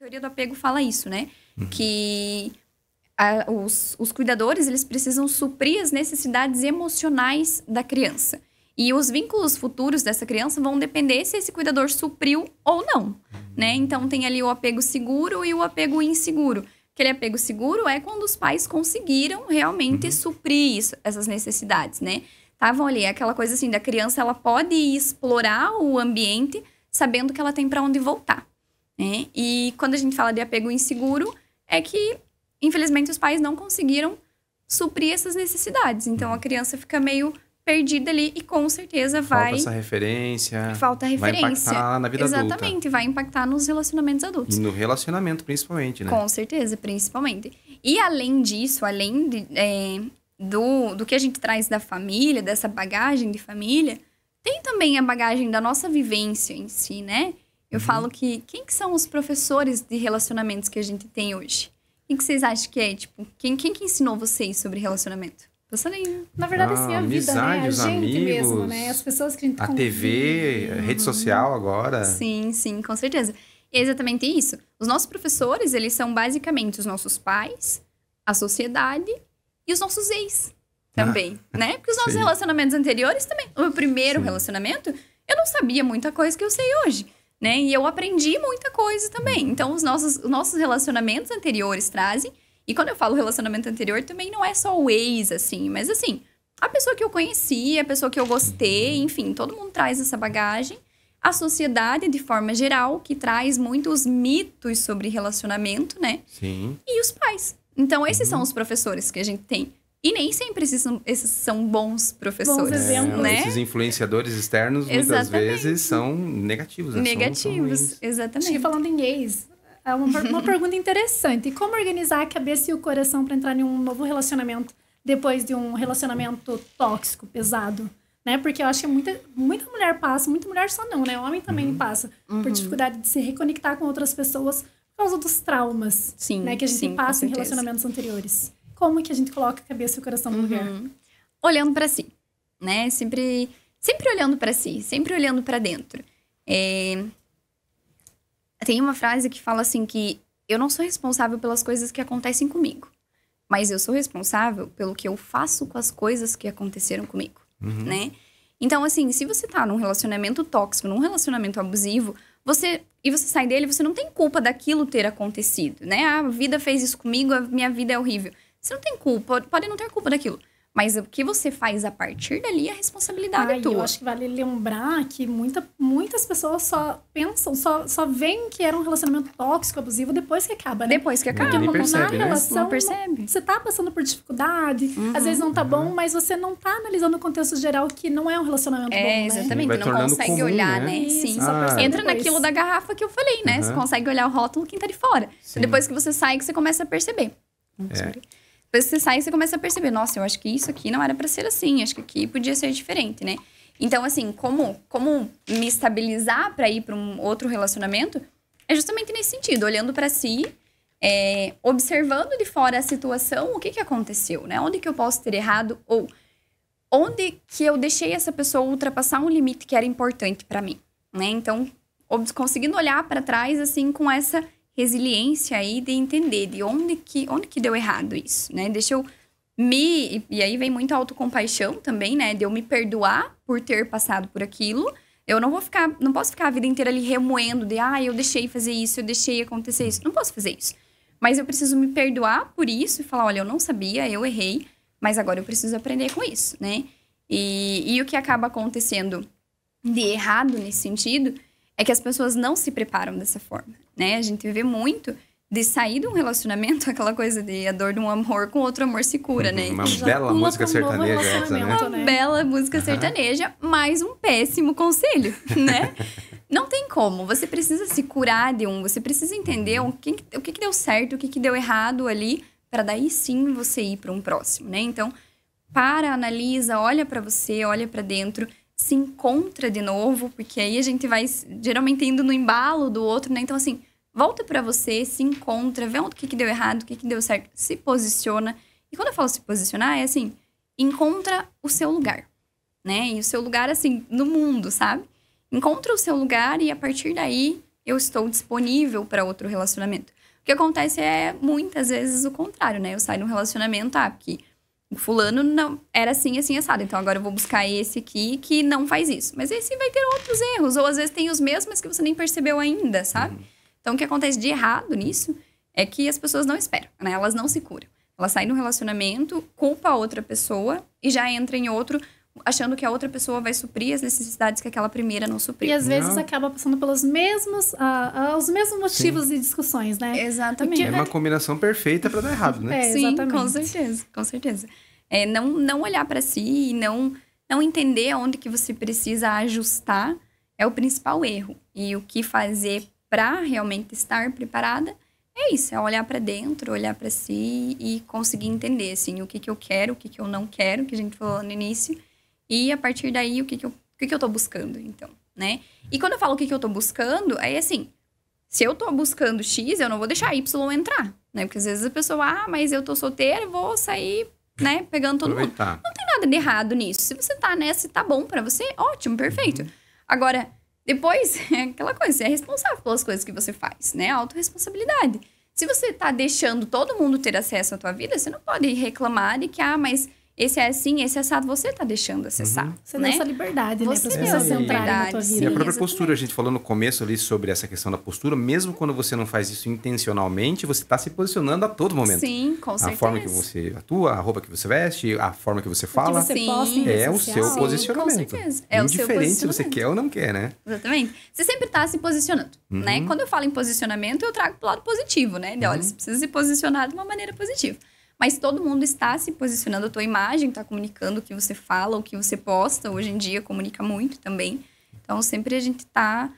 teoria do apego fala isso, né? Que os cuidadores, eles precisam suprir as necessidades emocionais da criança. E os vínculos futuros dessa criança vão depender se esse cuidador supriu ou não, né? Então, tem ali o apego seguro e o apego inseguro. Aquele apego seguro é quando os pais conseguiram realmente suprir essas necessidades, né? Estavam ali, aquela coisa assim, da criança, ela pode explorar o ambiente sabendo que ela tem para onde voltar, né? E quando a gente fala de apego inseguro, é que, infelizmente, os pais não conseguiram suprir essas necessidades. Então, a criança fica meio perdida ali e, com certeza, vai... Falta essa referência. Falta referência. Vai impactar na vida adulta. Exatamente, vai impactar nos relacionamentos adultos. E no relacionamento, principalmente, né? Com certeza, principalmente. E, além disso, além do que a gente traz da família, dessa bagagem de família, tem também a bagagem da nossa vivência em si, né? Eu falo que quem que são os professores de relacionamentos que a gente tem hoje? Quem que vocês acham que é? Tipo, quem que ensinou vocês sobre relacionamento? Na verdade, assim, a vida, né? A os gente amigos, mesmo, né? As pessoas que a gente A TV, a rede social agora. Sim, sim, com certeza. E é exatamente isso. Os nossos professores, eles são basicamente os nossos pais, a sociedade e os nossos ex também, né? Porque os nossos relacionamentos anteriores também. O meu primeiro relacionamento, eu não sabia muita coisa que eu sei hoje, né? E eu aprendi muita coisa também. Então, os nossos relacionamentos anteriores trazem. E quando eu falo relacionamento anterior, também não é só o ex, assim. Mas, assim, a pessoa que eu conheci, a pessoa que eu gostei, enfim, todo mundo traz essa bagagem. A sociedade, de forma geral, que traz muitos mitos sobre relacionamento, né? Sim. E os pais. Então, esses são os professores que a gente tem. E nem sempre esses são bons professores, Bons exemplos, né? Esses influenciadores externos, muitas vezes, são negativos. Né? Negativos, exatamente. Acho que falando em ex, é uma pergunta interessante. Como organizar a cabeça e o coração para entrar em um novo relacionamento depois de um relacionamento tóxico, pesado? Né? Porque eu acho que muita mulher passa, muita mulher só não, né? Homem também passa por dificuldade de se reconectar com outras pessoas por causa dos traumas, né? Que a gente passa em relacionamentos anteriores. Como que a gente coloca a cabeça e o coração no lugar? Olhando para si, né? Sempre olhando para si, sempre olhando para dentro. Tem uma frase que fala assim que eu não sou responsável pelas coisas que acontecem comigo, mas eu sou responsável pelo que eu faço com as coisas que aconteceram comigo, né? Então, assim, se você tá num relacionamento tóxico, num relacionamento abusivo, você sai dele, você não tem culpa daquilo ter acontecido, né? A vida fez isso comigo, a minha vida é horrível. Você não tem culpa, pode não ter culpa daquilo. Mas o que você faz a partir dali, a responsabilidade é tua. Eu acho que vale lembrar que muitas pessoas só pensam, só veem que era um relacionamento tóxico, abusivo, depois que acaba, né? Depois que acaba. Porque nem percebe, na né? relação, Não percebe. Você tá passando por dificuldade, às vezes não tá bom, mas você não tá analisando o contexto geral que não é um relacionamento bom, né? Exatamente. Vai Não tornando consegue comum, olhar, né? né? Sim. depois. Entra naquilo da garrafa que eu falei, né? Você consegue olhar o rótulo quem tá de fora. Depois que você sai, que você começa a perceber. Depois que você sai, você começa a perceber. Nossa, eu acho que isso aqui não era pra ser assim. Acho que aqui podia ser diferente, né? Então, assim, como me estabilizar pra ir pra um outro relacionamento é justamente nesse sentido. Olhando pra si, observando de fora a situação, o que aconteceu, né? Onde que eu posso ter errado? Ou onde que eu deixei essa pessoa ultrapassar um limite que era importante pra mim, né? Então, conseguindo olhar pra trás, assim, com essa resiliência aí de entender de onde que deu errado isso, né? Deixa eu e aí vem muito a autocompaixão também, né? De eu me perdoar por ter passado por aquilo. Eu não posso ficar a vida inteira ali remoendo de, eu deixei fazer isso, eu deixei acontecer isso. Não posso fazer isso. Mas eu preciso me perdoar por isso e falar, olha, eu não sabia, eu errei, mas agora eu preciso aprender com isso, né? E o que acaba acontecendo de errado nesse sentido é que as pessoas não se preparam dessa forma, né? A gente vê muito de sair de um relacionamento, aquela coisa de a dor de um amor com outro amor se cura, né? Uma bela música sertaneja essa, né? Uma bela música sertaneja, mas um péssimo conselho, né? Não tem como. Você precisa se curar de você precisa entender o que deu certo, o que deu errado ali, para daí sim você ir para um próximo, né? Então, analisa, olha para você, olha para dentro, se encontra de novo, porque aí a gente vai geralmente indo no embalo do outro, né? Então, assim, volta pra você, se encontra, vê o que deu errado, o que deu certo, se posiciona. E quando eu falo se posicionar, é assim, encontra o seu lugar, né? E o seu lugar, assim, no mundo, sabe? Encontra o seu lugar e a partir daí eu estou disponível para outro relacionamento. O que acontece é, muitas vezes, o contrário, né? Eu saio de um relacionamento, porque o fulano não era assim, assim, assado. Então, agora eu vou buscar esse aqui que não faz isso. Mas esse vai ter outros erros. Ou, às vezes, tem os mesmos que você nem percebeu ainda, sabe? Então, o que acontece de errado nisso é que as pessoas não esperam, né? Elas não se curam. Elas saem de um relacionamento, culpa a outra pessoa e já entra em outro, achando que a outra pessoa vai suprir as necessidades que aquela primeira não supriu. E, às vezes, acaba passando pelos mesmos, os mesmos motivos e discussões, né? Exatamente. É uma combinação perfeita para dar errado, né? É, Sim, exatamente. com certeza, com certeza. Não olhar para si e não entender onde que você precisa ajustar é o principal erro. E o que fazer para realmente estar preparada é isso, é olhar para dentro, olhar para si e conseguir entender, assim, o que eu quero, o que eu não quero, que a gente falou no início, e a partir daí o que eu tô buscando, então, né? E quando eu falo o que eu tô buscando, aí assim, se eu tô buscando X, eu não vou deixar Y entrar, né? Porque às vezes a pessoa, mas eu tô solteira, vou sair, né, pegando todo mundo. Não tem nada de errado nisso. Se você tá nessa e tá bom pra você, ótimo, perfeito. Agora, depois, é aquela coisa, você é responsável pelas coisas que você faz, né? Autorresponsabilidade. Se você tá deixando todo mundo ter acesso à tua vida, você não pode reclamar de que, mas esse é assim, esse é assado, você tá deixando acessar. Você né? deu essa liberdade, Você né? Pra deu pessoas essa entrarem na tua liberdade, vida. E a própria exatamente. postura, a gente falou no começo ali sobre essa questão da postura, mesmo quando você não faz isso intencionalmente, você está se posicionando a todo momento. Sim, com certeza. A forma que você atua, a roupa que você veste, a forma que você fala. você Sim. posta em rede É o social. seu posicionamento. Com certeza. É o seu Indiferente se você posicionamento. quer ou não quer, né? Exatamente. Você sempre tá se posicionando, né? Quando eu falo em posicionamento, eu trago pro lado positivo, né? De, olha, você precisa se posicionar de uma maneira positiva. Mas todo mundo está se posicionando, a tua imagem está comunicando o que você fala, o que você posta. Hoje em dia comunica muito também. Então, sempre a gente está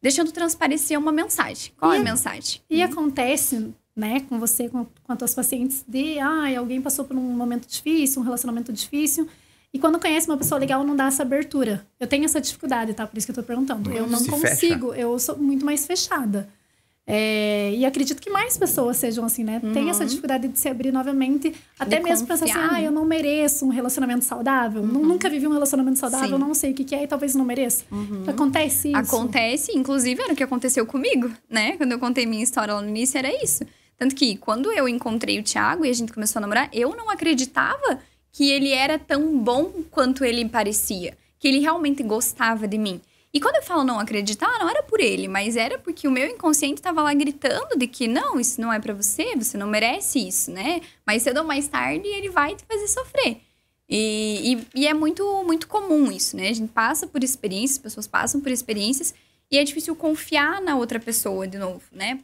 deixando transparecer uma mensagem. Qual é a mensagem? E acontece, né, com você, com as tuas pacientes, de alguém passou por um momento difícil, um relacionamento difícil, e quando conhece uma pessoa legal, não dá essa abertura. Eu tenho essa dificuldade, tá? Por isso que eu tô perguntando. Eu não Se consigo, fecha. eu sou muito mais fechada. E acredito que mais pessoas sejam assim, né? Tem essa dificuldade de se abrir novamente, até mesmo pensar assim, confiar, né? eu não mereço um relacionamento saudável. Nunca vivi um relacionamento saudável, Sim. não sei o que é e talvez não mereça. Acontece isso. Acontece, inclusive era o que aconteceu comigo, né? Quando eu contei minha história lá no início, era isso. Tanto que quando eu encontrei o Thiago e a gente começou a namorar, eu não acreditava que ele era tão bom quanto ele parecia. Que ele realmente gostava de mim. E quando eu falo não acreditar, não era por ele, mas era porque o meu inconsciente estava lá gritando de que não, isso não é pra você, você não merece isso, né? Mais cedo ou mais tarde ele vai te fazer sofrer. E é muito, muito comum isso, né? A gente passa por experiências, pessoas passam por experiências e é difícil confiar na outra pessoa de novo, né?